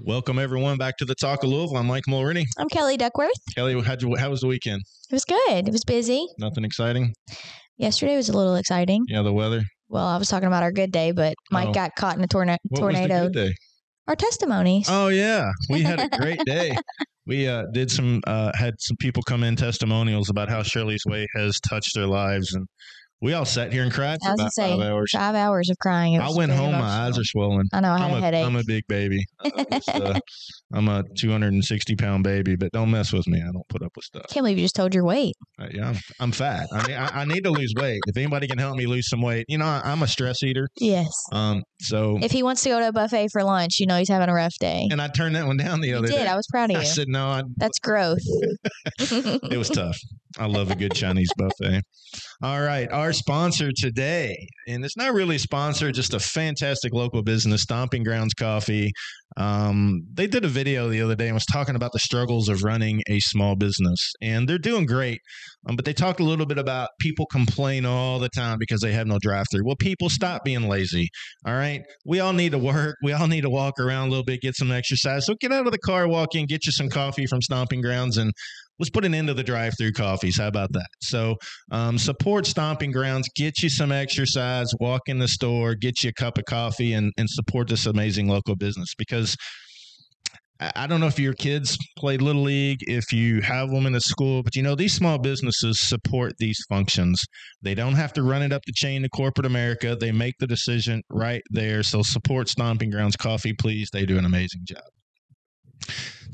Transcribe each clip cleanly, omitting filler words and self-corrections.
Welcome, everyone, back to the Talk of Louisville. I'm Mike Mulroney. I'm Kelly Duckworth. Kelly, how was the weekend? It was good. It was busy. Nothing exciting? Yesterday was a little exciting. Yeah, the weather? Well, I was talking about our good day, but Mike got caught in a tornado. What was the good day? Our testimonies. Oh, yeah. We had a great day. We had some people come in testimonials about how Shirley's Way has touched their lives, and we all sat here and cried for about 5 hours. 5 hours of crying. I went home, my eyes are swollen. I know, I had a headache. I'm a big baby. I'm a 260-pound baby, but don't mess with me. I don't put up with stuff. Can't believe you just told your weight. Yeah, I'm fat. I mean, I need to lose weight. If anybody can help me lose some weight, I'm a stress eater. Yes. So if he wants to go to a buffet for lunch, he's having a rough day. And I turned that one down the other day. I was proud of you. I said no. That's growth. It was tough. I love a good Chinese buffet. All right, our sponsor today, and it's not really a sponsor, just a fantastic local business, Stomping Grounds Coffee. They did a video the other day and was talking about the struggles of running a small business, and they're doing great. But they talked a little bit about people complain all the time because they have no drive-through. Well, people, stop being lazy. All right, we all need to work. We all need to walk around a little bit, get some exercise. So get out of the car, walk in, get you some coffee from Stomping Grounds, and let's put an end to the drive-through coffees. How about that? So support Stomping Grounds, get you some exercise, walk in the store, get you a cup of coffee, and support this amazing local business. Because I don't know if your kids played Little League, if you have them in a school, but these small businesses support these functions. They don't have to run it up the chain to corporate America. They make the decision right there. So support Stomping Grounds Coffee, please. They do an amazing job.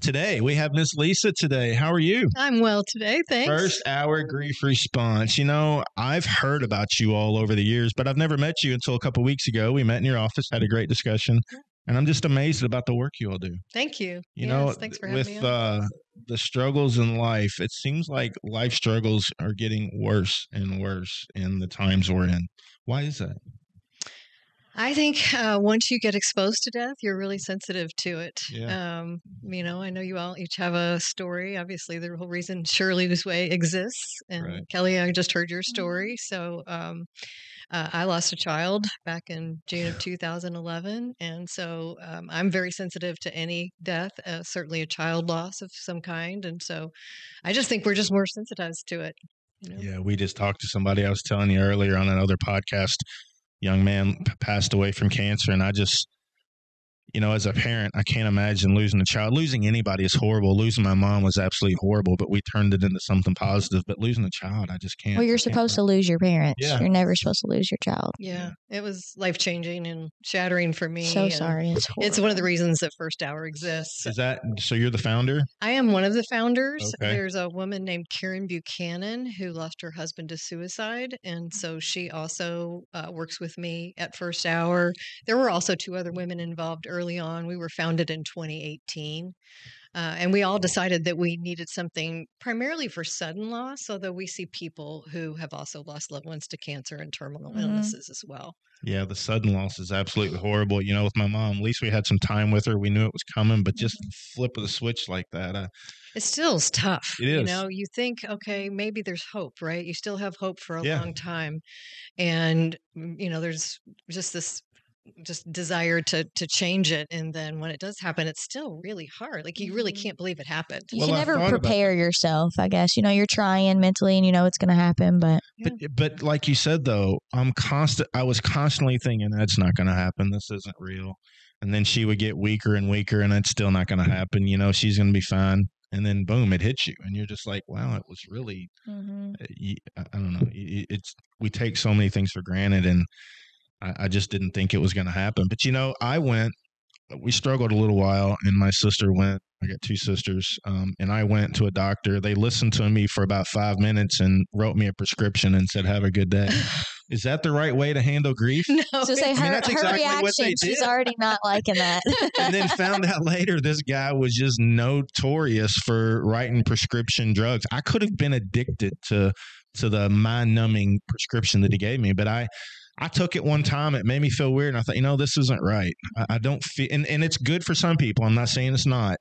Today, we have Miss Lisa today. How are you? I'm well today, thanks. First hour grief response. I've heard about you all over the years, but I've never met you until a couple of weeks ago. We met in your office, had a great discussion, and I'm just amazed about the work you all do. Thank you. Thanks for having me on. With the struggles in life, it seems like life struggles are getting worse and worse in the times we're in. Why is that? I think once you get exposed to death, you're really sensitive to it. Yeah. I know you all each have a story. Obviously, the whole reason Shirley's Way exists. And right. Kelly, I just heard your story. So I lost a child back in June of 2011. And so I'm very sensitive to any death, certainly a child loss of some kind. And so I just think we're just more sensitized to it. Yeah, we just talked to somebody I was telling you earlier on another podcast. Young man passed away from cancer, and I just, as a parent, I can't imagine losing a child. Losing anybody is horrible. Losing my mom was absolutely horrible, but we turned it into something positive. But losing a child, I just can't. Well, you're supposed to lose your parents. Yeah. You're never supposed to lose your child. Yeah, it was life-changing and shattering for me. So sorry. It's horrible. It's one of the reasons that First Hour exists. Is that so? You're the founder? I am one of the founders. Okay. There's a woman named Karen Buchanan who lost her husband to suicide. And so she also works with me at First Hour. There were also 2 other women involved early on. We were founded in 2018. And we all decided that we needed something primarily for sudden loss, although we see people who have also lost loved ones to cancer and terminal illnesses as well. Yeah, the sudden loss is absolutely horrible. With my mom, at least we had some time with her. We knew it was coming, but just flip of the switch like that. It still is tough. It is. You think, okay, maybe there's hope, right? You still have hope for a long time. And, there's just this desire to change it. And then when it does happen, it's still really hard. Like you really can't believe it happened. You can never prepare yourself, I guess. You're trying mentally and it's going to happen, but like you said though, I was constantly thinking that's not going to happen. This isn't real. And then she would get weaker and weaker and it's still not going to happen. She's going to be fine. And then boom, it hits you. And you're just like, wow, it was really, I don't know. We take so many things for granted, and I just didn't think it was going to happen. But, we struggled a little while, and my sister went. I got 2 sisters, and I went to a doctor. They listened to me for about 5 minutes and wrote me a prescription and said, have a good day. Is that the right way to handle grief? No. So say her exactly reaction, she's already not liking that. And then found out later this guy was just notorious for writing prescription drugs. I could have been addicted to the mind-numbing prescription that he gave me, but I took it one time. It made me feel weird. And I thought, this isn't right. I don't feel, and it's good for some people. I'm not saying it's not,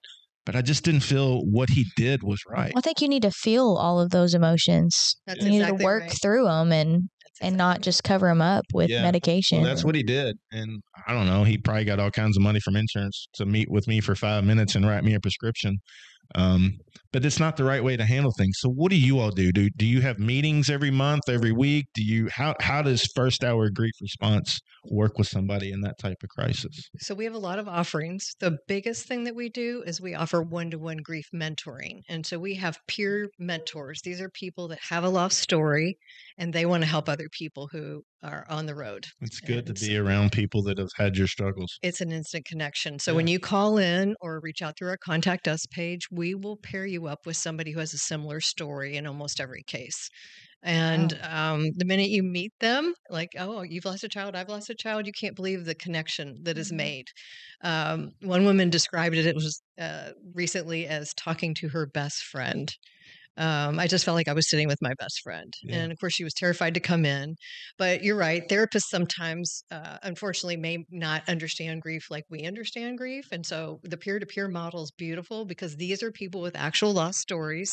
but I just didn't feel what he did was right. I think you need to feel all of those emotions. That's you need exactly to work right. through them. And and not just cover them up with Yeah. medication. Well, that's what he did. And I don't know. He probably got all kinds of money from insurance to meet with me for 5 minutes and write me a prescription. But it's not the right way to handle things. So what do you all do? Do you have meetings every month, every week? How does First Hour Grief Response work with somebody in that type of crisis? So we have a lot of offerings. The biggest thing that we do is we offer one-to-one grief mentoring. And so we have peer mentors. These are people that have a lost story and they want to help other people who are on the road. It's good to be around people that have had your struggles. It's an instant connection. So when you call in or reach out through our Contact Us page, we will pair you up with somebody who has a similar story in almost every case. And the minute you meet them, like, oh, you've lost a child, I've lost a child, you can't believe the connection that is made. One woman described it was recently as talking to her best friend. I just felt like I was sitting with my best friend. Yeah. And of course, she was terrified to come in. But you're right. Therapists sometimes, unfortunately, may not understand grief like we understand grief. And so the peer to peer model is beautiful because these are people with actual lost stories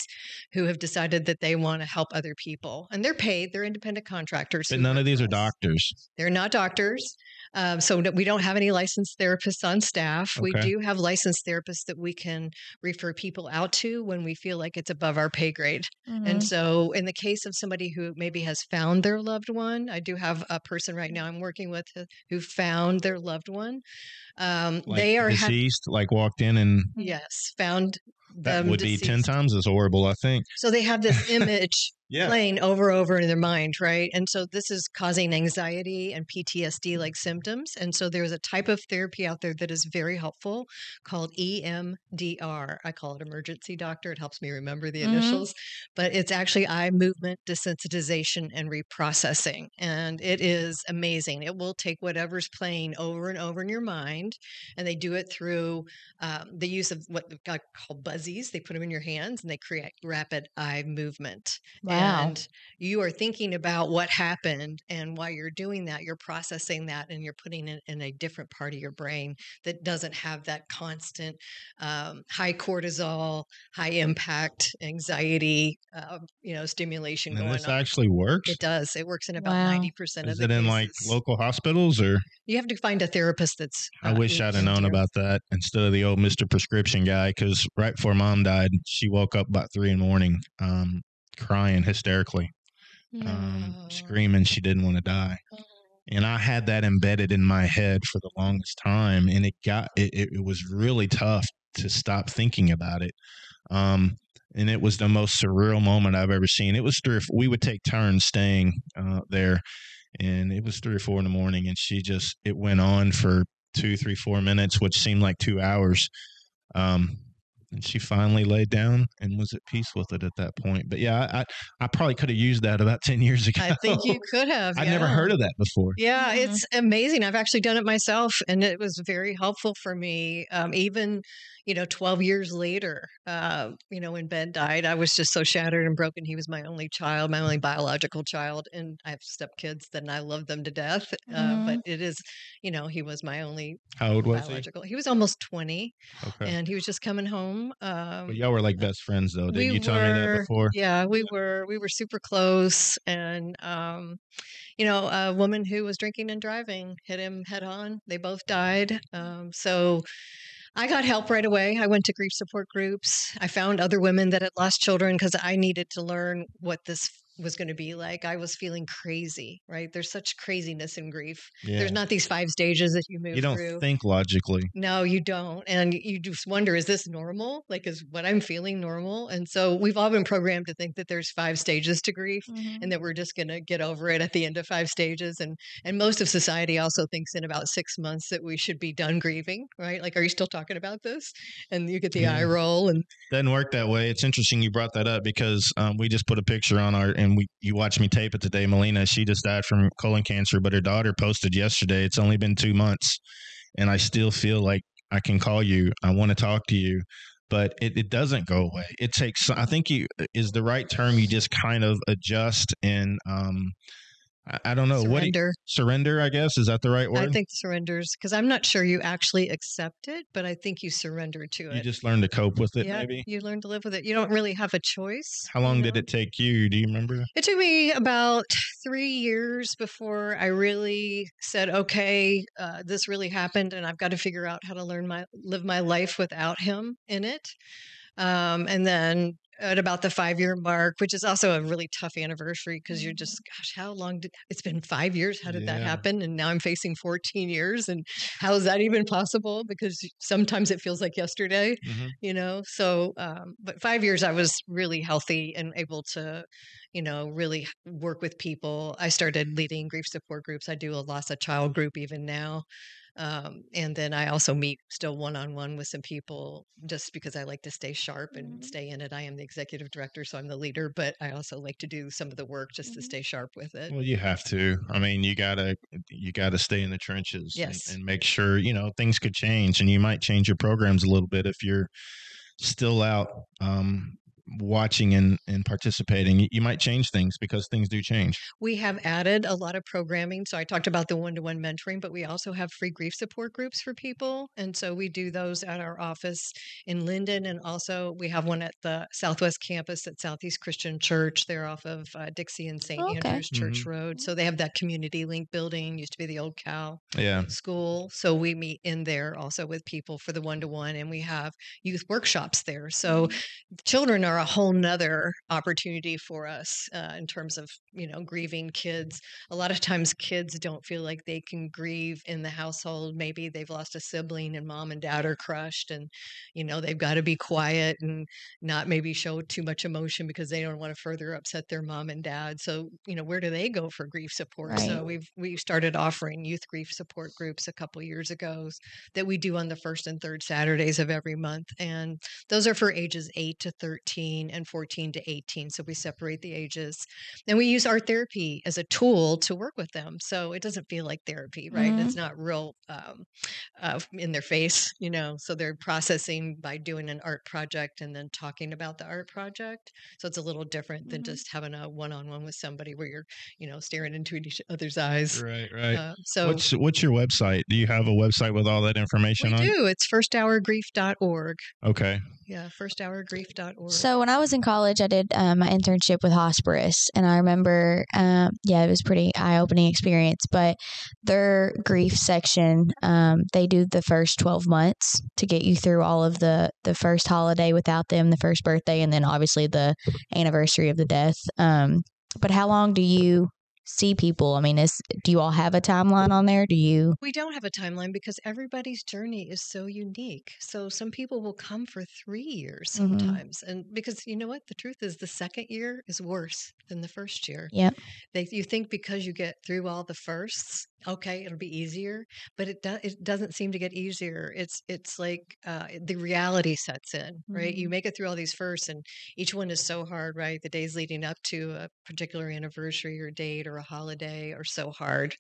who have decided that they want to help other people. And they're paid, they're independent contractors. But none of these are doctors. They're not doctors. So we don't have any licensed therapists on staff. Okay. We do have licensed therapists that we can refer people out to when we feel like it's above our pay grade. And so in the case of somebody who maybe has found their loved one, I do have a person right now I'm working with who found their loved one. Like they are deceased, like walked in and found that them would deceased. be 10 times as horrible, I think. So they have this image playing over in their mind, right? And so this is causing anxiety and PTSD like symptoms. And so there's a type of therapy out there that is very helpful called EMDR. I call it emergency doctor. It helps me remember the initials, but it's actually eye movement desensitization and reprocessing. And it is amazing. It will take whatever's playing over and over in your mind, and they do it through the use of what I call buzzies. They put them in your hands and they create rapid eye movement. Wow. And you are thinking about what happened, and while you're doing that, you're processing that and you're putting it in a different part of your brain that doesn't have that constant high cortisol, high impact anxiety, stimulation And going this on. actually works? It does. It works in about Wow. 90% of the Is it in like cases. local hospitals or? You have to find a therapist that's. I wish I'd have known about that instead of the old Mr. Prescription guy, because right before Mom died, she woke up about 3 a.m, crying hysterically, screaming she didn't want to die. And I had that embedded in my head for the longest time, and it was really tough to stop thinking about it. And it was the most surreal moment I've ever seen. It was we would take turns staying there, and it was 3 or 4 in the morning, and it went on for 2, 3, 4 minutes, which seemed like 2 hours. And she finally laid down and was at peace with it at that point. But yeah, I probably could have used that about 10 years ago. I think you could have. I'd never heard of that before. Yeah, it's amazing. I've actually done it myself, and it was very helpful for me. Even 12 years later, when Ben died, I was just so shattered and broken. He was my only child, my only biological child, and I have stepkids that I love them to death. But it is, he was my only. How old was biological. He was almost 20, Okay. and he was just coming home. But y'all were like best friends, though. Didn't you tell me that before? Yeah, we were super close, and a woman who was drinking and driving hit him head on. They both died. So I got help right away. I went to grief support groups. I found other women that had lost children because I needed to learn what this was going to be like. I was feeling crazy, right? There's such craziness in grief. Yeah. There's not these 5 stages that you move You don't through. think logically. No, you don't. And you just wonder, is this normal? Like, is what I'm feeling normal? And so we've all been programmed to think that there's 5 stages to grief and that we're just going to get over it at the end of 5 stages. And most of society also thinks in about 6 months that we should be done grieving, right? Like, are you still talking about this? And you get the eye roll. And doesn't work that way. It's interesting you brought that up because we just put a picture on and you watched me tape it today. Melina, she just died from colon cancer, but her daughter posted yesterday. It's only been 2 months, and I still feel like I can call you. I want to talk to you, but it doesn't go away. It takes. I think is the right term. You just kind of adjust and I don't know. Surrender. Surrender, I guess. Is that the right word? I think surrenders, because I'm not sure you actually accept it, but I think you surrender to it. You just learn to cope with it, Yeah, maybe? you learn to live with it. You don't really have a choice. How long did it take you? Do you remember? It took me about 3 years before I really said, okay, this really happened and I've got to figure out how to live my life without him in it. And then at about the 5-year mark, which is also a really tough anniversary because you're just, gosh, how long it's been 5 years? How did that Yeah. happen? And now I'm facing 14 years. And how is that even possible? Because sometimes it feels like yesterday, So, but 5 years, I was really healthy and able to, really work with people. I started leading grief support groups. I do a loss of child group even now. And then I also meet still one-on-one with some people just because I like to stay sharp and stay in it. I am the executive director, so I'm the leader, but I also like to do some of the work just to stay sharp with it. Well, you have to. I mean, you gotta stay in the trenches Yes. and make sure, things could change, and you might change your programs a little bit if you're still out watching and participating. You might change things because things do change. We have added a lot of programming. So I talked about the one-to-one mentoring, but we also have free grief support groups for people. And so we do those at our office in Linden. And also we have one at the Southwest campus at Southeast Christian Church. They're off of Dixie and St. Andrews Church Road. So they have that community link building, used to be the old Cal school. So we meet in there also with people for the one-to-one, and we have youth workshops there. So children are a whole nother opportunity for us in terms of, grieving kids. A lot of times kids don't feel like they can grieve in the household. Maybe they've lost a sibling and mom and dad are crushed and, they've got to be quiet and not maybe show too much emotion because they don't want to further upset their mom and dad. So, where do they go for grief support? Right. So we started offering youth grief support groups a couple years ago that we do on the first and third Saturdays of every month. And those are for ages 8 to 13 and 14 to 18. So we separate the ages. And we use art therapy as a tool to work with them. So it doesn't feel like therapy, right? It's not real in their face, So they're processing by doing an art project and then talking about the art project. So it's a little different than just having a one-on-one with somebody where you're, staring into each other's eyes. Right. So what's your website? Do you have a website with all that information on? We do. It's firsthourgrief.org. Okay. Yeah, firsthourgrief.org. So when I was in college, I did my internship with Hospice, and I remember, it was pretty eye-opening experience. But their grief section, they do the first 12 months to get you through all of the first holiday without them, the first birthday, and then obviously the anniversary of the death. But how long do you see people? I mean, do you all have a timeline on there? We don't have a timeline because everybody's journey is so unique. So some people will come for 3 years sometimes. And because you know what? The truth is the second year is worse than the first year. Yep. You think because you get through all the firsts, okay, it'll be easier, but it doesn't seem to get easier. It's like the reality sets in, right? You make it through all these firsts, and each one is so hard, right? The days leading up to a particular anniversary or date or a holiday are so hard.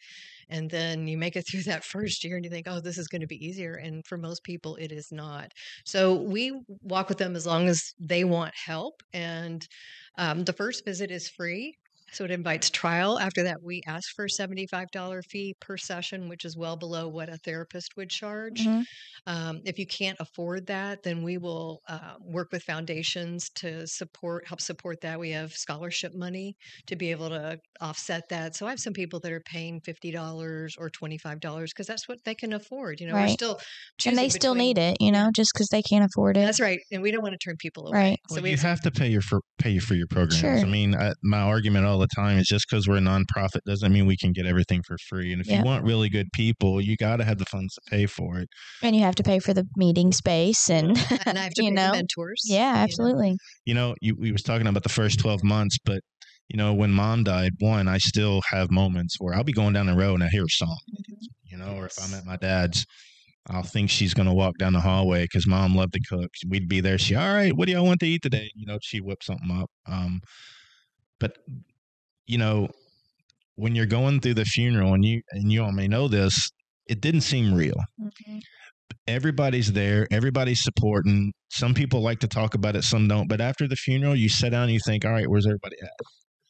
And then you make it through that first year and you think, oh, this is going to be easier. And for most people, it is not. So we walk with them as long as they want help. And the first visit is free. So it invites trial. After that, we ask for a $75 fee per session, which is well below what a therapist would charge. If you can't afford that, then we will work with foundations to help support that. We have scholarship money to be able to offset that. So I have some people that are paying $50 or $25 because that's what they can afford. We're Right. still And they still need it, just because they can't afford it. That's right. And we don't want to turn people away. Right. So Well, you have to pay for your programs. Sure. I mean, my argument all the time is just because we're a nonprofit doesn't mean we can get everything for free. And if you want really good people, you got to have the funds to pay for it. And you have to pay for the meeting space and I have to pay the mentors. Yeah, absolutely. We was talking about the first 12 months, but when mom died, I still have moments where I'll be going down the road and I hear a song, or if I'm at my dad's, I'll think she's going to walk down the hallway because mom loved to cook. We'd be there. All right, what do y'all want to eat today? She whipped something up. But when you're going through the funeral and you all may know this, it didn't seem real. Everybody's there. Everybody's supporting. Some people like to talk about it. Some don't. But after the funeral, you sit down and you think, all right, where's everybody at?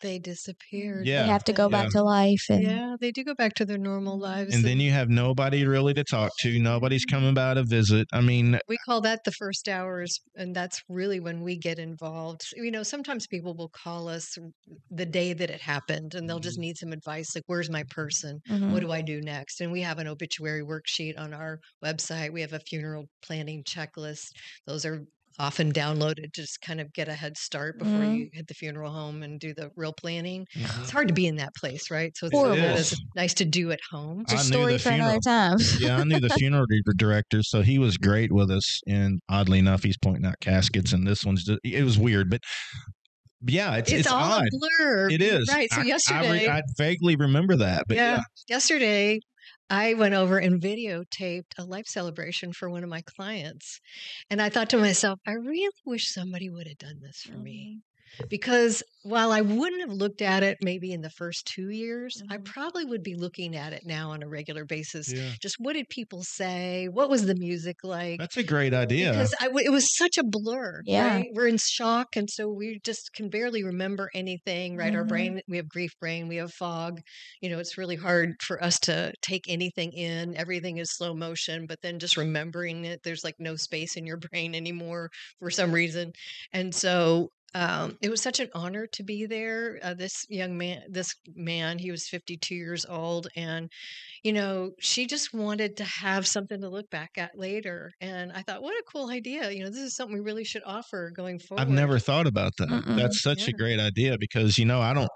they disappeared. Yeah. They have to go Yeah. back to life. And Yeah, they do go back to their normal lives. And then you have nobody really to talk to. Nobody's coming by to visit. I mean, we call that the first hours, and that's really when we get involved. Sometimes people will call us the day that it happened, and they'll just need some advice, like, where's my person? Mhm. What do I do next? And we have an obituary worksheet on our website. We have a funeral planning checklist. Those are often downloaded to just kind of get a head start before Mhm. you hit the funeral home and do the real planning. Mhm. It's hard to be in that place, right? So it's Horrible. it's nice to do at home. It's a I knew story the for another funeral. time. Yeah, I knew the funeral director, so he was great with us. And oddly enough, he's pointing out caskets, and this one's it was weird, but yeah, it's all odd. a blur. It is Right. So yesterday, I vaguely remember that, but yeah. yesterday I went over and videotaped a life celebration for one of my clients. And I thought to myself, I really wish somebody would have done this for me. Because while I wouldn't have looked at it maybe in the first 2 years, I probably would be looking at it now on a regular basis. Yeah. Just what did people say? What was the music like? That's a great idea. Because it was such a blur, Yeah. right? We're in shock, and so we just can barely remember anything, right? Our brain, we have grief brain, we have fog. It's really hard for us to take anything in. Everything is slow motion, but then just remembering it, there's like no space in your brain anymore for some reason. And so it was such an honor to be there. This man, he was 52 years old, and she just wanted to have something to look back at later. And I thought, what a cool idea! This is something we really should offer going forward. I've never thought about that. Mm-mm. That's such a Yeah. great idea because I don't.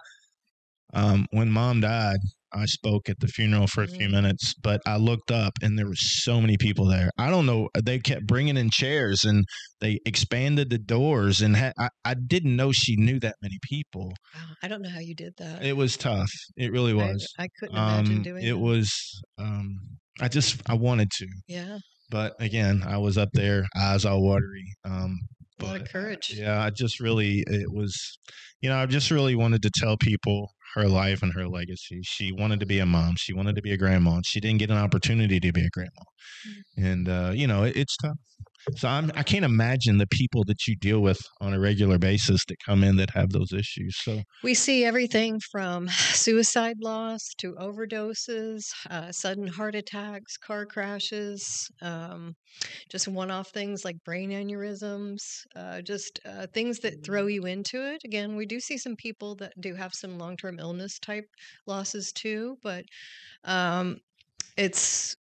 When Mom died, I spoke at the funeral for a few minutes, but I looked up and there were so many people there. I don't know. They kept bringing in chairs and they expanded the doors, and I didn't know she knew that many people. Wow, I don't know how you did that. It was tough. It really was. I couldn't imagine doing it that. was. I wanted to, Yeah, but again, I was up there, eyes all watery. a lot of But courage. yeah, I just really, it was, I just really wanted to tell people her life and her legacy. She wanted to be a mom. She wanted to be a grandma. She didn't get an opportunity to be a grandma. And, it's tough. So I can't imagine the people that you deal with on a regular basis that come in that have those issues. So We see everything from suicide loss to overdoses, sudden heart attacks, car crashes, just one-off things like brain aneurysms, just things that throw you into it. Again, we do see some people that do have some long-term illness type losses too, but it's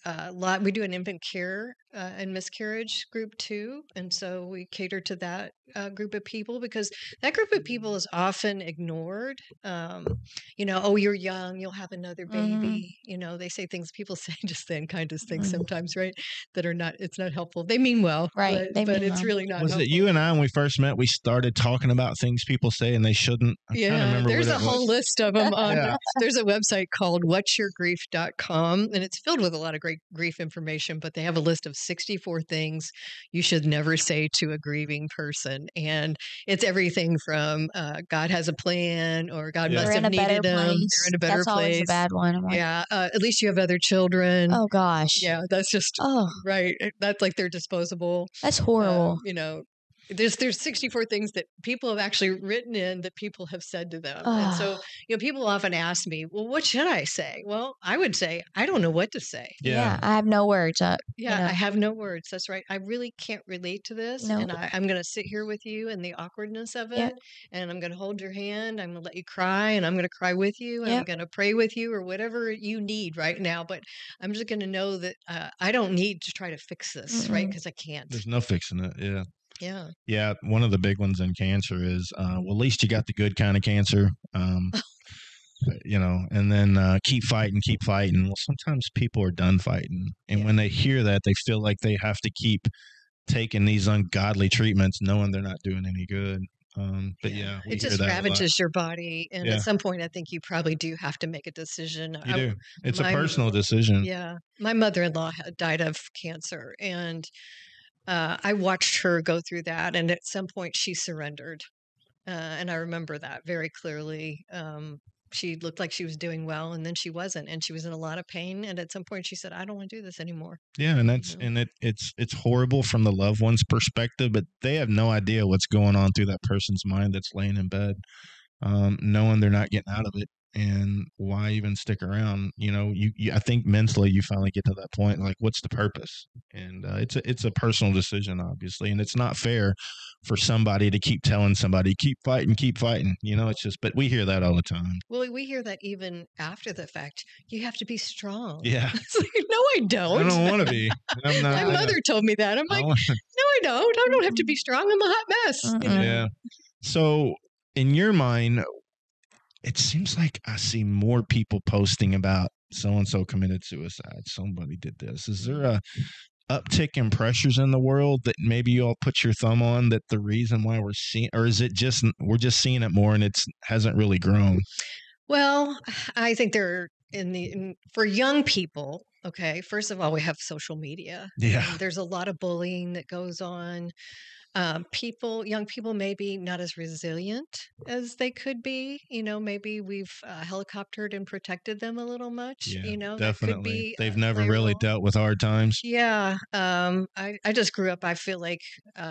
a lot. We do an infant care and miscarriage group too, and so we cater to that group of people because that group of people is often ignored. Oh, you're young, you'll have another baby. They say things people say just the unkindest things sometimes, right? That are not. It's not helpful. They mean well, Right, they but mean it's well. really not. was helpful. it you and I, when we first met, we started talking about things people say and they shouldn't? I'm trying to Yeah, remember there's what a it whole was. list of them on. Yeah. There's a website called whatsyourgrief.com, and it's filled with a lot of great grief information, but they have a list of 64 things you should never say to a grieving person. And it's everything from God has a plan or God must They're in have a better needed them. place. They're in a better That's always place. a bad one. I'm like, Yeah, at least you have other children. oh gosh. Yeah, that's just Oh, right. That's like they're disposable. that's horrible. There's 64 things that people have actually written in that people have said to them. And so, people often ask me, well, what should I say? Well, I would say, I don't know what to say. Yeah, I have no words. I have no words. That's right. I really can't relate to this. No. And I'm going to sit here with you in the awkwardness of it. Yep. And I'm going to hold your hand. I'm going to let you cry and I'm going to cry with you. And I'm Yep. going to pray with you or whatever you need right now. But I'm just going to know that I don't need to try to fix this, right? Because I can't. There's no fixing it. Yeah. Yeah. Yeah, one of the big ones in cancer is, well, at least you got the good kind of cancer, and then keep fighting, keep fighting. Well, sometimes people are done fighting. And when they hear that, they feel like they have to keep taking these ungodly treatments, knowing they're not doing any good. But yeah, we it hear just that a lot. ravages your body. And Yeah. at some point, I think you probably do have to make a decision. You do. It's a my- personal decision. Yeah. My mother-in-law had died of cancer and I watched her go through that. And at some point she surrendered. And I remember that very clearly. She looked like she was doing well and then she wasn't. And she was in a lot of pain. And at some point she said, I don't want to do this anymore. Yeah, and that's it's horrible from the loved one's perspective, but they have no idea what's going on through that person's mind that's laying in bed. knowing they're not getting out of it. And why even stick around? I think mentally you finally get to that point, like, what's the purpose? And it's a personal decision, obviously, and it's not fair for somebody to keep telling somebody, keep fighting, keep fighting. It's just, but we hear that all the time. Well, we hear that even after the fact. You have to be strong. Yeah. It's like, no, I don't. I don't want to be. I'm not. My mother told me that. I'm like, no, I don't. I don't have to be strong. I'm a hot mess. Yeah. So, in your mind, it seems like I see more people posting about so-and-so committed suicide. Somebody did this. Is there a uptick in pressures in the world that maybe you all put your thumb on, that the reason why we're seeing, or is it just we're just seeing it more and it hasn't really grown? Well, I think for young people, okay, first of all, we have social media. Yeah. There's a lot of bullying that goes on. Young people, maybe not as resilient as they could be. Maybe we've helicoptered and protected them a little much. Yeah, that could definitely. be They've never really dealt with hard times. Yeah. I just grew up, I feel like,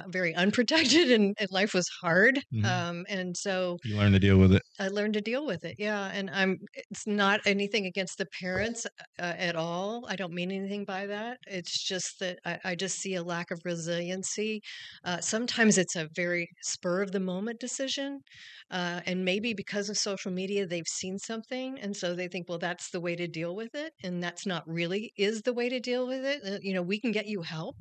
very unprotected, and life was hard. And so you learn to deal with it. I learned to deal with it. Yeah. And it's not anything against the parents at all. I don't mean anything by that. It's just that I just see a lack of resiliency. Sometimes it's a very spur of the moment decision. And maybe because of social media, they've seen something. And so they think, well, that's the way to deal with it. And that's not really is the way to deal with it. We can get you help.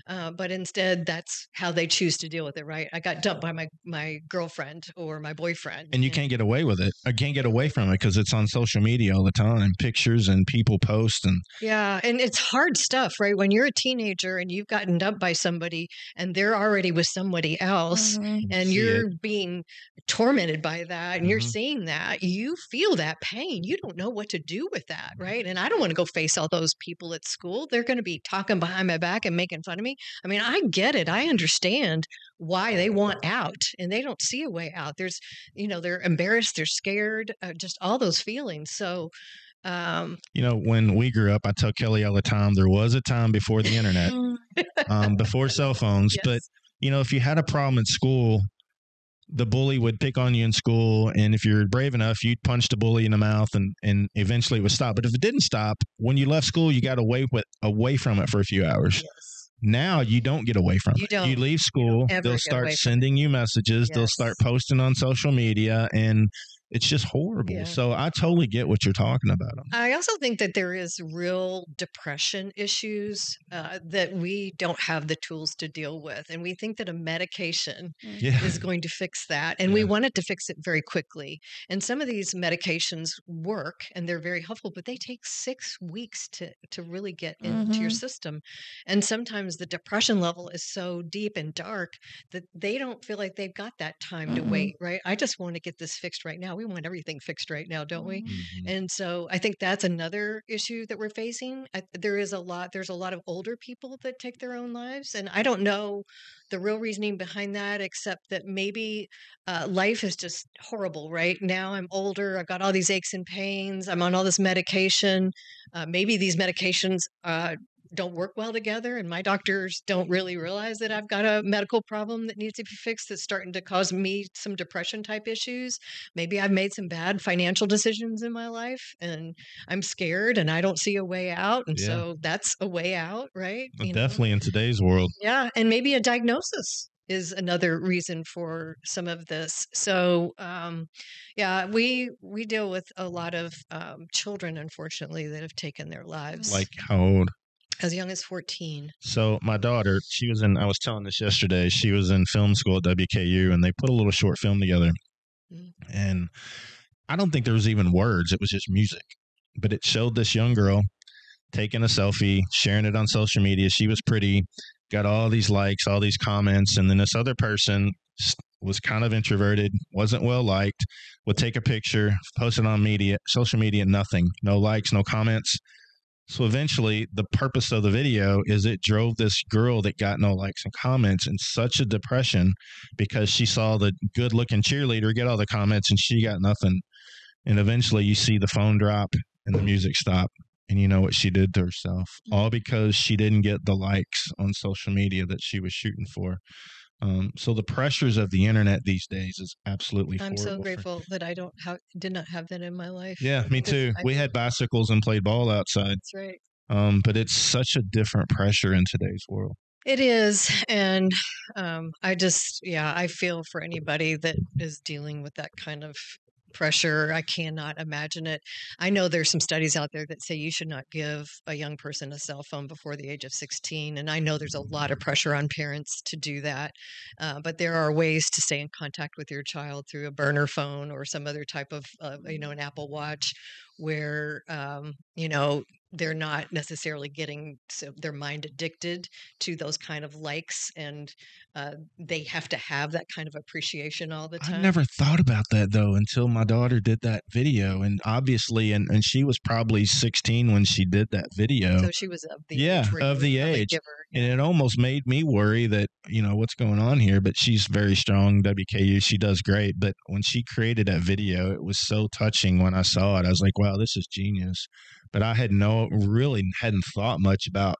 But instead, that's how they choose to deal with it, right? I got dumped by my girlfriend or my boyfriend. And you can't get away with it. I can't get away from it because it's on social media all the time. Pictures and people post. Yeah. And it's hard stuff, right? When you're a teenager and you've gotten dumped by somebody and they're already with somebody else, and you're being tormented by that, and you're seeing that, you feel that pain. You don't know what to do with that, right? And I don't want to go face all those people at school. They're going to be talking behind my back and making fun of me. I mean, I get it. I understand why they want out, and they don't see a way out. There's, they're embarrassed, they're scared, just all those feelings. So, when we grew up, I tell Kelly all the time, there was a time before the internet, before cell phones. Yes. But, if you had a problem at school, the bully would pick on you in school. And if you're brave enough, you'd punch the bully in the mouth and eventually it would stop. But if it didn't stop, when you left school, you got away from it for a few hours. Yes. Now you don't get away from it. You leave school, they'll start sending you messages. Yes. They'll start posting on social media, and it's just horrible. Yeah. So I totally get what you're talking about. I also think that there is real depression issues that we don't have the tools to deal with. And we think that a medication is going to fix that. And we want it to fix it very quickly. And some of these medications work and they're very helpful, but they take 6 weeks to really get into your system. And sometimes the depression level is so deep and dark that they don't feel like they've got that time to wait, right? I just want to get this fixed right now. We want everything fixed right now, don't we? And so I think that's another issue that we're facing. There's a lot of older people that take their own lives, and I don't know the real reasoning behind that, except that maybe life is just horrible right now. I'm older. I've got all these aches and pains. I'm on all this medication. Maybe these medications don't work well together, and my doctors don't really realize that I've got a medical problem that needs to be fixed that's starting to cause me some depression type issues. Maybe I've made some bad financial decisions in my life and I'm scared and I don't see a way out. And so that's a way out, right? Definitely in today's world. Yeah. And maybe a diagnosis is another reason for some of this. So, we deal with a lot of children, unfortunately, that have taken their lives. Like how old? As young as 14. So my daughter, I was telling this yesterday, she was in film school at WKU, and they put a little short film together. And I don't think there was even words. It was just music. But it showed this young girl taking a selfie, sharing it on social media. She was pretty, got all these likes, all these comments. And then this other person was kind of introverted, wasn't well liked, would take a picture, post it on social media, nothing, no likes, no comments. So eventually, the purpose of the video is it drove this girl that got no likes and comments in such a depression because she saw the good-looking cheerleader get all the comments and she got nothing. And eventually, you see the phone drop and the music stop. And you know what she did to herself, all because she didn't get the likes on social media that she was shooting for. So the pressures of the internet these days is absolutely I'm horrible. so grateful that I did not have that in my life. Yeah, me too. We had bicycles and played ball outside. That's right. But it's such a different pressure in today's world. It is. And I feel for anybody that is dealing with that kind of pressure. I cannot imagine it. I know there's some studies out there that say you should not give a young person a cell phone before the age of 16. And I know there's a lot of pressure on parents to do that. But there are ways to stay in contact with your child through a burner phone or some other type of, an Apple Watch where, they're not necessarily getting their mind addicted to those kind of likes, and they have to have that kind of appreciation all the time. I never thought about that though until my daughter did that video, and obviously, and she was probably 16 when she did that video. So she was of the age. Of the age. And it almost made me worry that, what's going on here, but she's very strong, WKU, she does great. But when she created that video, it was so touching when I saw it. I was like, wow, this is genius. But I really hadn't thought much about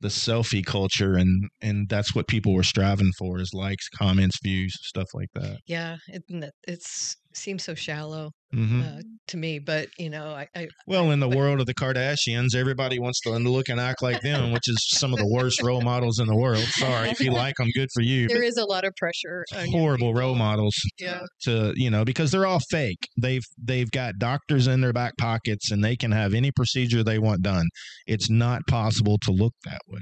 the selfie culture, and that's what people were striving for, is likes, comments, views, stuff like that. Yeah, it seems so shallow Mm-hmm. to me, but in the world of the Kardashians, everybody wants to look and act like them, which is some of the worst role models in the world. Sorry, if you like them, good for you. There is a lot of pressure. Horrible role models. Yeah. Because they're all fake. They've got doctors in their back pockets, and they can have any procedure they want done. It's not possible to look that way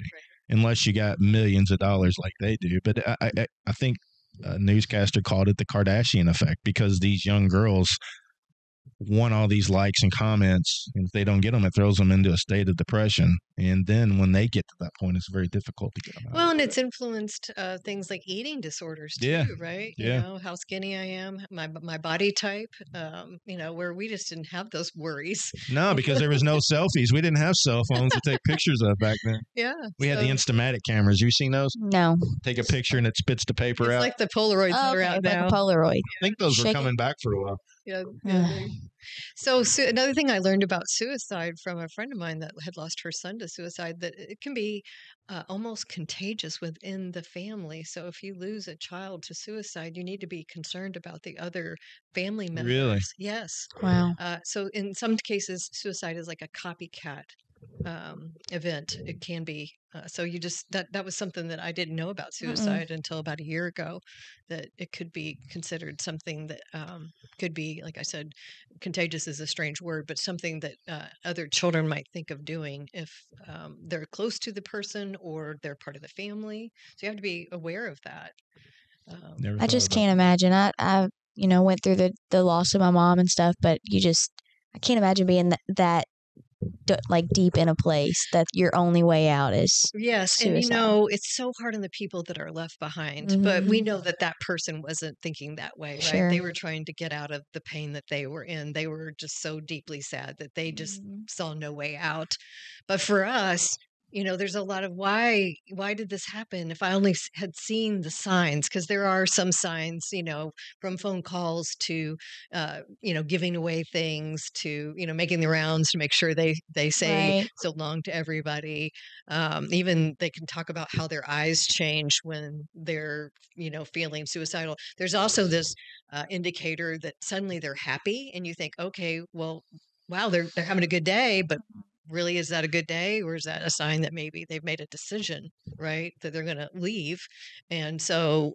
unless you got millions of dollars like they do. But I think a newscaster called it the Kardashian effect, because these young girls want all these likes and comments, and if they don't get them, it throws them into a state of depression. And then when they get to that point, it's very difficult to get them out. Well, and it's influenced things like eating disorders too, right? Yeah. How skinny I am, my body type, where we just didn't have those worries. No, because there was no selfies. We didn't have cell phones to take pictures of back then. Yeah. We had the Instamatic cameras. You seen those? No. Take a picture and it spits the paper out. It's like the Polaroids that are out now. Like a Polaroid. I think those were coming back for a while. Yeah. So another thing I learned about suicide from a friend of mine that had lost her son to suicide, that it can be almost contagious within the family. So if you lose a child to suicide, you need to be concerned about the other family members. Really? Yes. Wow. So in some cases, suicide is like a copycat event. It can be. So you just that was something that I didn't know about suicide until about a year ago, that it could be considered something that could be, like I said, contagious is a strange word, but something that other children might think of doing if they're close to the person or they're part of the family. So you have to be aware of that. I just can't imagine. I went through the loss of my mom and stuff, but I can't imagine being that like deep in a place that your only way out is suicide. And it's so hard on the people that are left behind, but we know that person wasn't thinking that way, right? Sure. They were trying to get out of the pain that they were in. They were just so deeply sad that they just saw no way out. But for us, there's a lot of why did this happen? If I only had seen the signs, because there are some signs, from phone calls to, giving away things to, making the rounds to make sure they say so long to everybody. Even they can talk about how their eyes change when they're, feeling suicidal. There's also this indicator that suddenly they're happy, and you think, okay, well, wow, they're having a good day, but really, is that a good day, or is that a sign that maybe they've made a decision, right, that they're going to leave? And so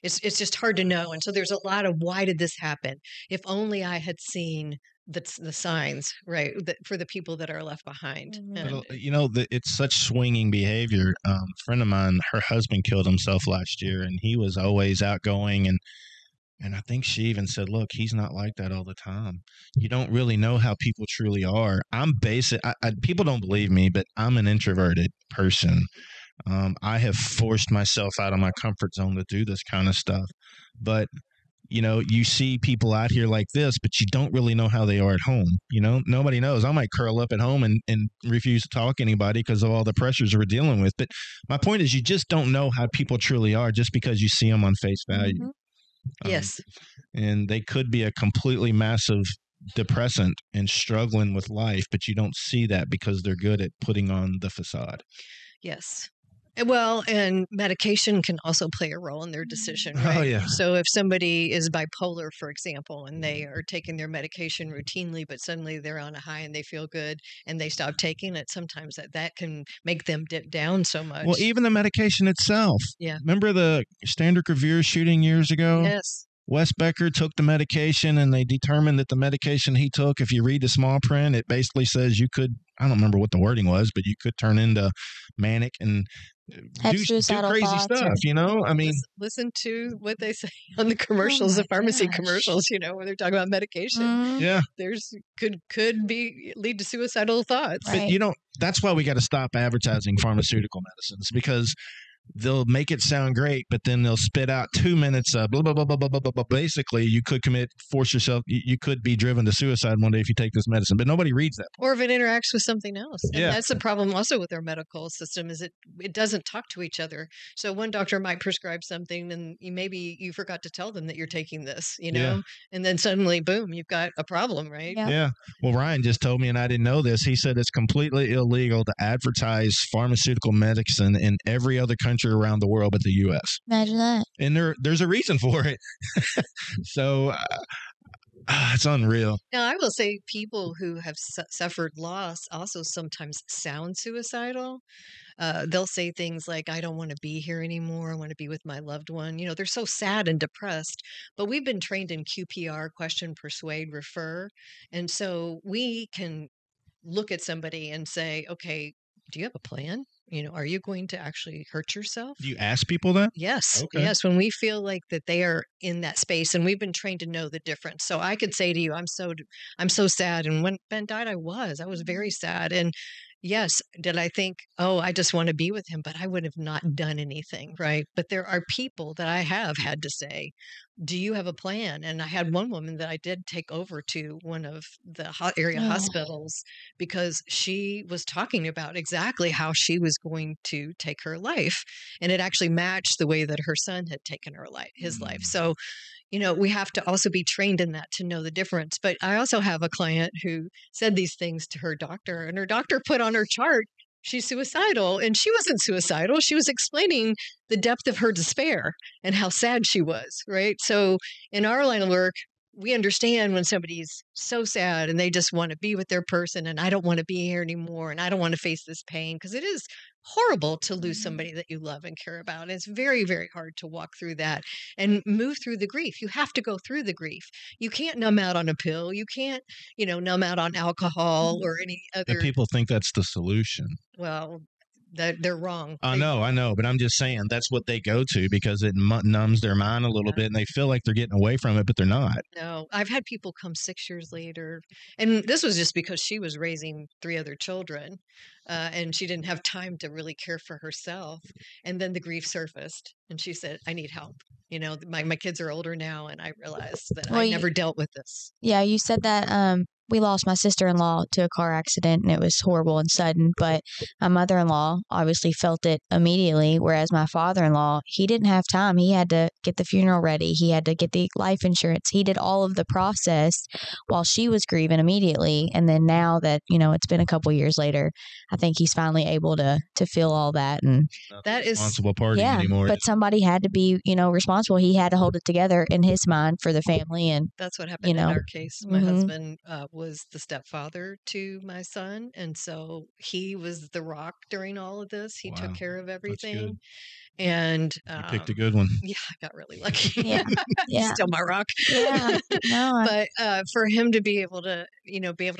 it's just hard to know. And so there's a lot of, why did this happen? If only I had seen the signs, right, for the people that are left behind. And, it's such swinging behavior. A friend of mine, her husband killed himself last year, and he was always outgoing, and I think she even said, look, he's not like that all the time. You don't really know how people truly are. I'm basic. People don't believe me, but I'm an introverted person. I have forced myself out of my comfort zone to do this kind of stuff. But, you see people out here like this, but you don't really know how they are at home. Nobody knows. I might curl up at home and refuse to talk to anybody because of all the pressures we're dealing with. But my point is, you just don't know how people truly are just because you see them on face value. Mm-hmm. Yes. And they could be a completely massive depressant and struggling with life, but you don't see that because they're good at putting on the facade. Yes. Well, and medication can also play a role in their decision, right? Oh, yeah. So if somebody is bipolar, for example, and they are taking their medication routinely, but suddenly they're on a high and they feel good and they stop taking it, sometimes that can make them dip down so much. Well, even the medication itself. Yeah. Remember the Standard Revere shooting years ago? Yes. Wes Becker took the medication, and they determined that the medication he took, if you read the small print, it basically says you could, I don't remember what the wording was, but you could turn into manic and Have do suicidal crazy thoughts stuff, or- you know? I mean, Listen to what they say on the commercials, the my pharmacy gosh. commercials, when they're talking about medication. Mhm. yeah. There's could be lead to suicidal thoughts. Right. But, you know, that's why we got to stop advertising pharmaceutical medicines, because they'll make it sound great, but then they'll spit out 2 minutes of blah, blah, blah, blah, blah, blah, blah, blah. Basically, you could force yourself, you could be driven to suicide one day if you take this medicine, but nobody reads that. Or if it interacts with something else. And Yeah. that's the problem also with our medical system is it doesn't talk to each other. So one doctor might prescribe something and maybe you forgot to tell them that you're taking this, Yeah. and then suddenly, boom, you've got a problem, right? Yeah. Yeah. Well, Ryan just told me, and I didn't know this. He said it's completely illegal to advertise pharmaceutical medicine in every other country around the world but the U.S. Imagine that. And there's a reason for it. So it's unreal. Now, I will say people who have suffered loss also sometimes sound suicidal. They'll say things like, I don't want to be here anymore. I want to be with my loved one. They're so sad and depressed. But we've been trained in QPR, question, persuade, refer. And so we can look at somebody and say, okay, do you have a plan? Are you going to actually hurt yourself? Do you ask people that? Yes. Okay. Yes. When we feel like that they are in that space, and we've been trained to know the difference. So I could say to you, I'm so sad. And when Ben died, I was very sad. And yes, did I think, oh, I just want to be with him, but I would have not done anything. Right. But there are people that I have had to say, do you have a plan? And I had one woman that I did take over to one of the area Oh. hospitals because she was talking about exactly how she was going to take her life. And it actually matched the way that her son had taken his life. So, we have to also be trained in that to know the difference. But I also have a client who said these things to her doctor, and her doctor put on her chart, she's suicidal. And she wasn't suicidal. She was explaining the depth of her despair and how sad she was, right? So in our line of work, we understand when somebody's so sad and they just want to be with their person and I don't want to be here anymore and I don't want to face this pain, because it is horrible to lose somebody that you love and care about. It's very, very hard to walk through that and move through the grief. You have to go through the grief. You can't numb out on a pill. You can't, numb out on alcohol or any And other. people think that's the solution. Well, they're wrong. I know, but I'm just saying that's what they go to because it numbs their mind a little bit and they feel like they're getting away from it, but they're not. No, I've had people come 6 years later, and this was just because she was raising 3 other children, and she didn't have time to really care for herself. And then the grief surfaced, and she said, "I need help. My kids are older now, and I realized that I never dealt with this." Yeah, you said that we lost my sister-in-law to a car accident, and it was horrible and sudden, but my mother-in-law obviously felt it immediately, whereas my father-in-law, he didn't have time. He had to get the funeral ready. He had to get the life insurance. He did all of the process while she was grieving immediately. And then now that, it's been a couple years later, I think he's finally able to feel all that. And Not That the is- responsible party yeah, anymore. but somebody had to be, responsible. He had to hold it together in his mind for the family. And That's what happened in know. our case. My Mhm. husband was the stepfather to my son, and so he was the rock during all of this. He Wow, took care of good. everything, and You picked a good one. yeah, I got really lucky. Yeah, He's yeah. still my rock. Yeah, no, But for him to be able to,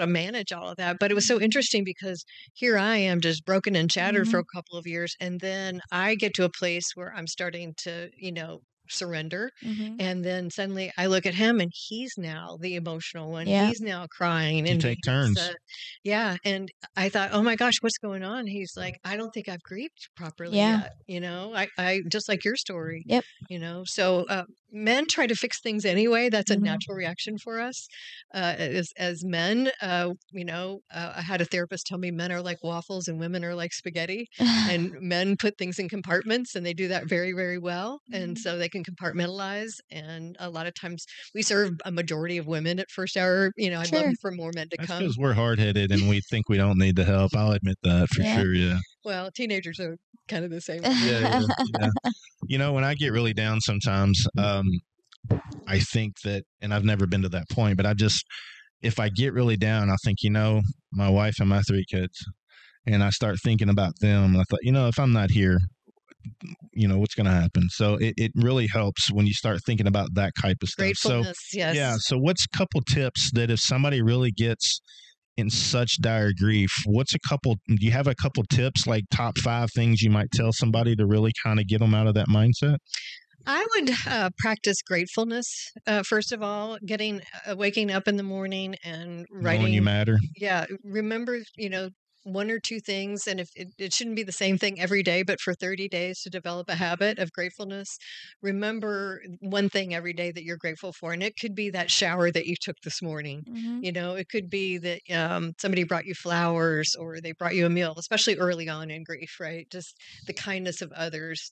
manage all of that. But it was so interesting because here I am just broken and shattered for a couple of years. And then I get to a place where I'm starting to, surrender. Mhm. And then suddenly I look at him and he's now the emotional one. Yeah. He's now crying. You And take he's, turns. yeah. And I thought, oh my gosh, what's going on? He's like, I don't think I've grieved properly Yeah. yet. I just like your story. Yep. So men try to fix things anyway. That's a Mhm. natural reaction for us as men. I had a therapist tell me men are like waffles and women are like spaghetti. And men put things in compartments and they do that very, very well. And so they can compartmentalize. And a lot of times we serve a majority of women at First Hour. I'd love Sure. for more men to That's come. because we're hard headed and we think we don't need the help. I'll admit that for Yeah. sure. Yeah. Well, teenagers are kind of the same. Yeah. You know, when I get really down sometimes, I think that, and I've never been to that point, but if I get really down, I think, you know, my wife and my 3 kids, and I start thinking about them. And I thought, you know, if I'm not here, you know, what's going to happen? So it really helps when you start thinking about that type of stuff. Gratefulness, So, yes. yeah. So what's a couple tips that if somebody really gets in such dire grief, do you have a couple tips, like top 5 things you might tell somebody to really kind of get them out of that mindset? I would practice gratefulness, first of all, waking up in the morning and writing. Knowing you matter. Yeah. Remember, you know, 1 or 2 things. And if it shouldn't be the same thing every day, but for 30 days to develop a habit of gratefulness, remember 1 thing every day that you're grateful for. And it could be that shower that you took this morning. You know, it could be that somebody brought you flowers or they brought you a meal, especially early on in grief, right? Just the kindness of others.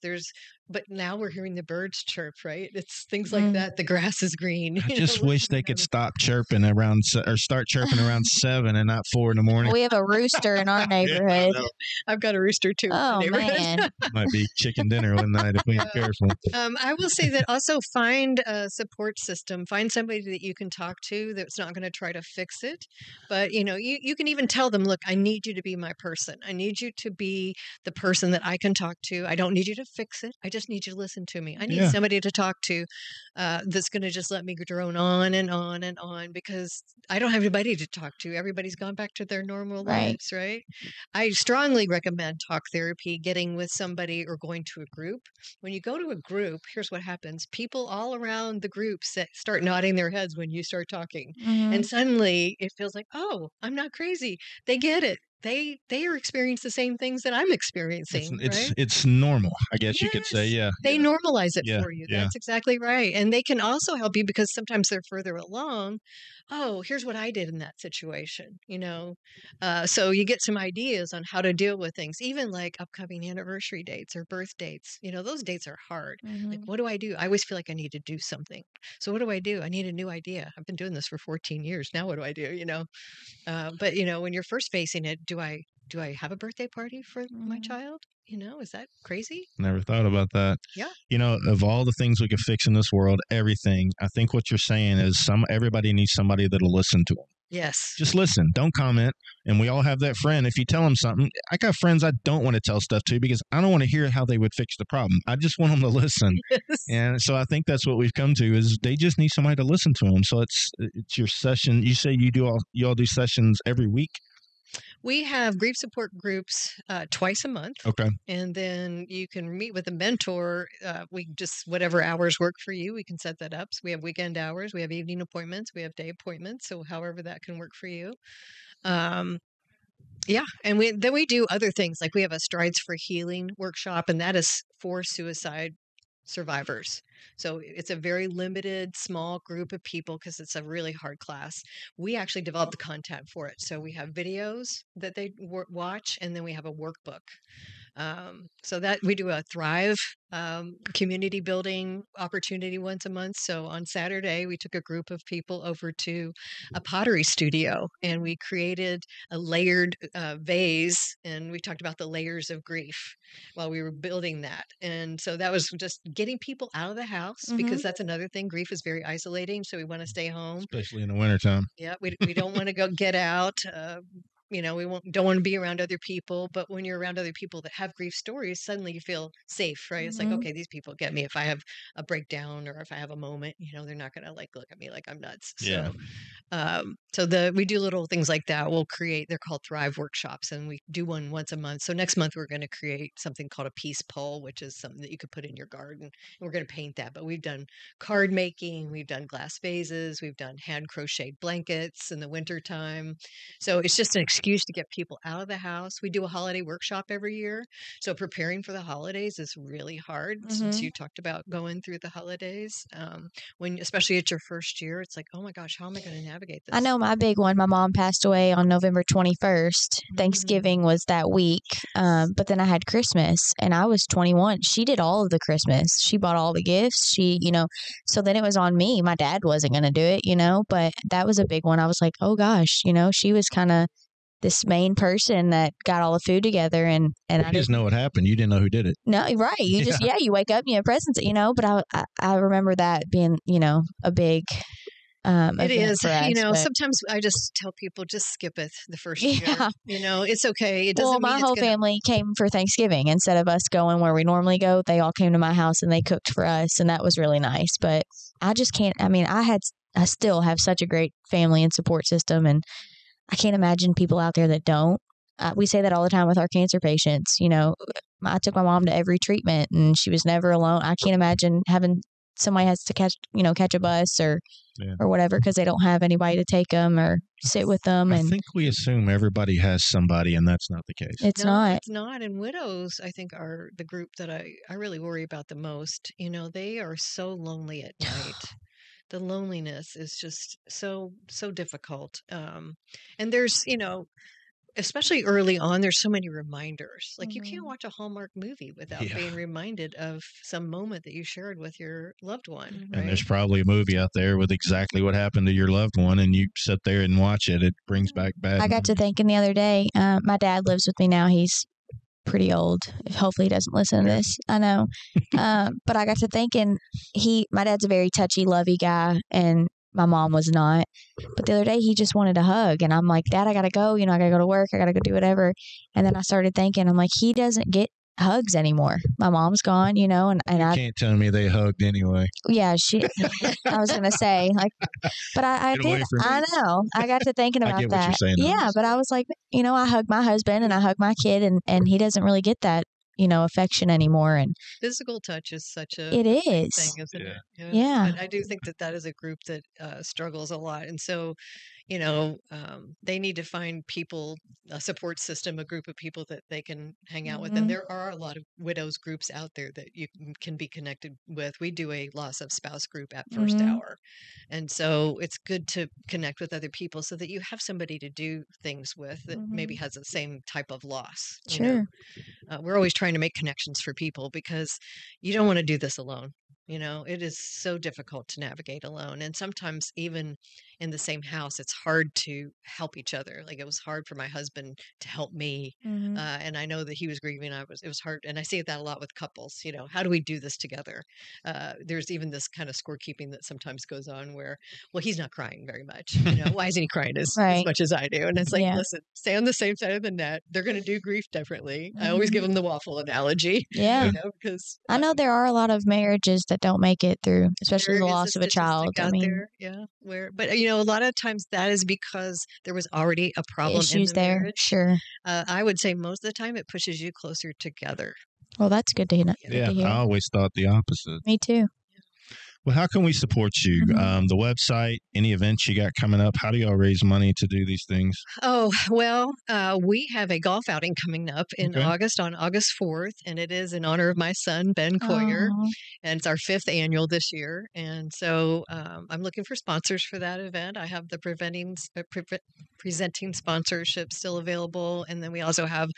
But now we're hearing the birds chirp, right? It's things like that. The grass is green. I just wish they could stop chirping or start chirping around 7 and not 4 in the morning. We have a rooster in our neighborhood. Yeah, I've got a rooster too. Oh, man. might be chicken dinner one night if we ain't careful. I will say that also find a support system. Find somebody that you can talk to that's not going to try to fix it. But, you know, you can even tell them, look, I need you to be my person. I need you to be the person that I can talk to. I don't need you to fix it. I just need you to listen to me. I need somebody to talk to that's going to just let me drone on and on and on, because I don't have anybody to talk to. Everybody's gone back to their normal lives, right? I strongly recommend talk therapy, getting with somebody or going to a group. When you go to a group, here's what happens. People all around the group start nodding their heads when you start talking. And suddenly it feels like, oh, I'm not crazy. They get it. They are experiencing the same things that I'm experiencing. It's normal, I guess you could say. Yeah. They normalize it for you. Yeah. That's exactly right. And they can also help you because sometimes they're further along. Oh, here's what I did in that situation, you know? So you get some ideas on how to deal with things, even like upcoming anniversary dates or birth dates. You know, those dates are hard. Like, what do I do? I always feel like I need to do something. So what do I do? I need a new idea. I've been doing this for 14 years. Now what do I do? You know? But you know, when you're first facing it, do I have a birthday party for my child? You know, is that crazy? Never thought about that. Yeah. You know, of all the things we could fix in this world, everything, I think what you're saying is everybody needs somebody that'll listen to them. Yes. Just listen. Don't comment. And we all have that friend. If you tell them something, I got friends I don't want to tell stuff to because I don't want to hear how they would fix the problem. I just want them to listen. Yes. And so I think that's what we've come to is they just need somebody to listen to them. So it's your session. You say you all do sessions every week? We have grief support groups twice a month. Okay. And then you can meet with a mentor. Whatever hours work for you, we can set that up. So we have weekend hours, we have evening appointments, we have day appointments. So however that can work for you. Yeah. And we do other things. Like we have a Strides for Healing workshop, and that is for suicide survivors. So it's a very limited, small group of people because it's a really hard class. We actually developed the content for it. So we have videos that they watch, and then we have a workbook. So that we do a Thrive community building opportunity once a month. So on Saturday, we took a group of people over to a pottery studio, and we created a layered vase, and we talked about the layers of grief while we were building that. And so that was just getting people out of the house, because that's another thing. Grief is very isolating, so we want to stay home, especially in the wintertime. Yeah, we don't want to get out. You know, don't want to be around other people, but when you're around other people that have grief stories, suddenly you feel safe, right? It's like, okay, these people get me. If I have a breakdown or if I have a moment, you know, they're not going to like look at me like I'm nuts. Yeah. We do little things like that. They're called Thrive workshops, and we do one once a month. So next month we're going to create something called a peace pole, which is something that you could put in your garden. And we're going to paint that. But we've done card making, we've done glass vases, we've done hand crocheted blankets in the wintertime. So it's just an excuse to get people out of the house. We do a holiday workshop every year. So preparing for the holidays is really hard, since you talked about going through the holidays. Especially at your first year, it's like, oh my gosh, how am I going to navigate this? I know my big one. My mom passed away on November 21st. Thanksgiving was that week. But then I had Christmas, and I was 21. She did all of the Christmas. She bought all the gifts. So then it was on me. My dad wasn't going to do it, but that was a big one. I was like, oh gosh, she was kind of this main person that got all the food together, and You I just know what happened. You didn't know who did it. no, right. You just, you wake up and you have presents, but I remember that being, a big, It is, for us, but sometimes I just tell people just skip it the first year. yeah. It's okay. It doesn't Well, mean my it's whole gonna. family came for Thanksgiving instead of us going where we normally go. They all came to my house and they cooked for us, and that was really nice. But I just can't. I mean, I still have such a great family and support system, and I can't imagine people out there that don't. We say that all the time with our cancer patients. I took my mom to every treatment, and she was never alone. I can't imagine having somebody has to catch a bus or whatever because they don't have anybody to take them or sit with them. I think we assume everybody has somebody, and that's not the case. It's No, not. it's not. And widows, I think, are the group that I really worry about the most. They are so lonely at night. The loneliness is just so difficult. And there's, especially early on, there's so many reminders. Like you can't watch a Hallmark movie without being reminded of some moment that you shared with your loved one. Right? And there's probably a movie out there with exactly what happened to your loved one, and you sit there and watch it. It brings back bad. I got to thinking the other day, my dad lives with me now. He's pretty old. Hopefully he doesn't listen to this. I know. But I got to thinking my dad's a very touchy, lovey guy, and my mom was not. But the other day he just wanted a hug, and I'm like, Dad, I gotta go. I gotta go to work. I gotta go do whatever. And then I started thinking, I'm like, he doesn't get hugs anymore. My mom's gone, and I can't tell me they hugged anyway. Yeah, I was gonna say but I Get away did. from me. I know. I got to thinking about I get that. what you're saying. Yeah, but I was like, I hug my husband and I hug my kid, and he doesn't really get that, affection anymore. And physical touch is such a it big is. thing, isn't it? Yeah. But I do think that is a group that struggles a lot, and so they need to find people, a support system, a group of people that they can hang out with. And there are a lot of widows groups out there that you can be connected with. We do a loss of spouse group at First Hour. And so it's good to connect with other people so that you have somebody to do things with that maybe has the same type of loss. Sure. We're always trying to make connections for people because you don't want to do this alone. It is so difficult to navigate alone. And sometimes even in the same house, it's hard to help each other. Like it was hard for my husband to help me. And I know that he was grieving. It was hard. And I see that a lot with couples, how do we do this together? There's even this kind of scorekeeping that sometimes goes on where, well, he's not crying very much. Why isn't he crying as much as I do? And it's like, listen, stay on the same side of the net. They're going to do grief differently. I always give them the waffle analogy. Yeah. Because I know there are a lot of marriages that don't make it through, especially the loss of a child. Out there, but a lot of times that is because there was already a problem issues in the there. marriage. Sure. I would say most of the time it pushes you closer together. Well, that's good to hear. Yeah, I always thought the opposite. Me too. Well, how can we support you? The website, any events you got coming up? How do y'all raise money to do these things? Oh, well, we have a golf outing coming up in August, on August 4th, and it is in honor of my son, Ben Coyer, and it's our 5th annual this year. And so I'm looking for sponsors for that event. I have the presenting sponsorship still available, and then we also have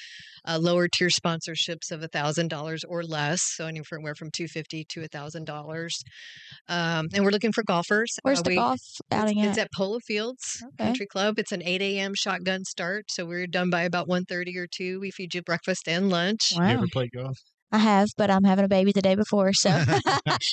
lower tier sponsorships of $1,000 or less, so anywhere from $250 to $1,000. And we're looking for golfers. Where's the golf outing at? It's at Polo Fields Country Club. It's an 8 a.m. shotgun start, so we're done by about 1:30 or 2. We feed you breakfast and lunch. Wow. You ever play golf? I have, but I'm having a baby the day before, so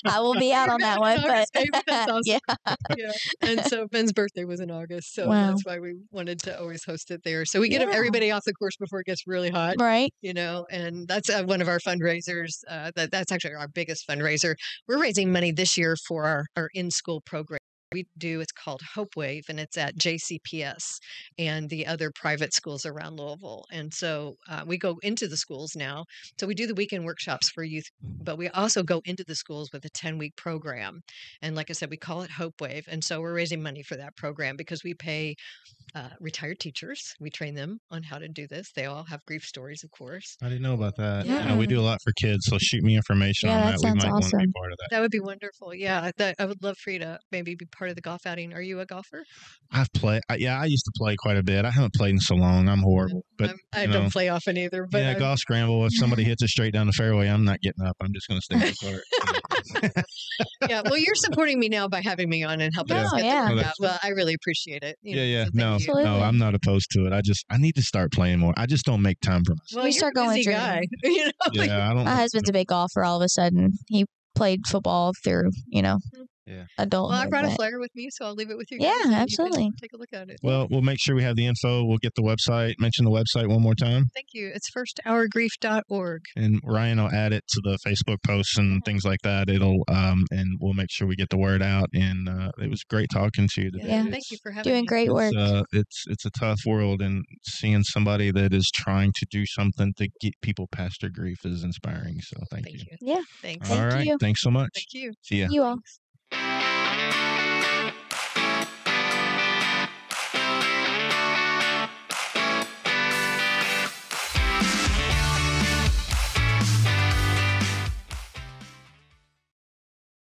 I will be out on that one. But that's awesome. Yeah. And so Ben's birthday was in August, so that's why we wanted to always host it there. So we get everybody off the course before it gets really hot, right? And that's one of our fundraisers. That's actually our biggest fundraiser. We're raising money this year for our in-school program. It's called Hope Wave, and it's at JCPS and the other private schools around Louisville. And so we go into the schools now. So we do the weekend workshops for youth, but we also go into the schools with a 10-week program. And like I said, we call it Hope Wave. And so we're raising money for that program because we pay retired teachers. We train them on how to do this. They all have grief stories, of course. I didn't know about that. Yeah. We do a lot for kids, so shoot me information on that. We might want to be part of that. That would be wonderful. Yeah, I would love for you to maybe be part of the golf outing. Are you a golfer? I've played. I used to play quite a bit. I haven't played in so long. I'm horrible. But I don't play often either. But golf scramble. If somebody hits it straight down the fairway, I'm not getting up. I'm just going to stay in the court. Yeah. Well, you're supporting me now by having me on and helping us No, get yeah. the word No, out. Well, I really appreciate it. Yeah. So thank No, you. Absolutely. no, I'm not opposed to it. I need to start playing more. I just don't make time for myself. Well, You you're start a going busy through- guy. You know, like, Yeah, I don't. My husband's a big golfer all of a sudden. He played football through, Yeah. adulthood. well, I brought a but- flyer with me, so I'll leave it with you. Yeah, guys, and you can absolutely. take a look at it. Well, we'll make sure we have the info. We'll get the website. Mention the website one more time. Thank you. It's firsthourgrief.org. And Ryan will add it to the Facebook posts and things like that. It'll and we'll make sure we get the word out. And it was great talking to you today. Yeah. Thank you for having Doing me. great work. It's a tough world, and seeing somebody that is trying to do something to get people past their grief is inspiring. So thank you. Thank you. Yeah. Thanks. All right. you. Thanks so much. Thank you. See ya. You all.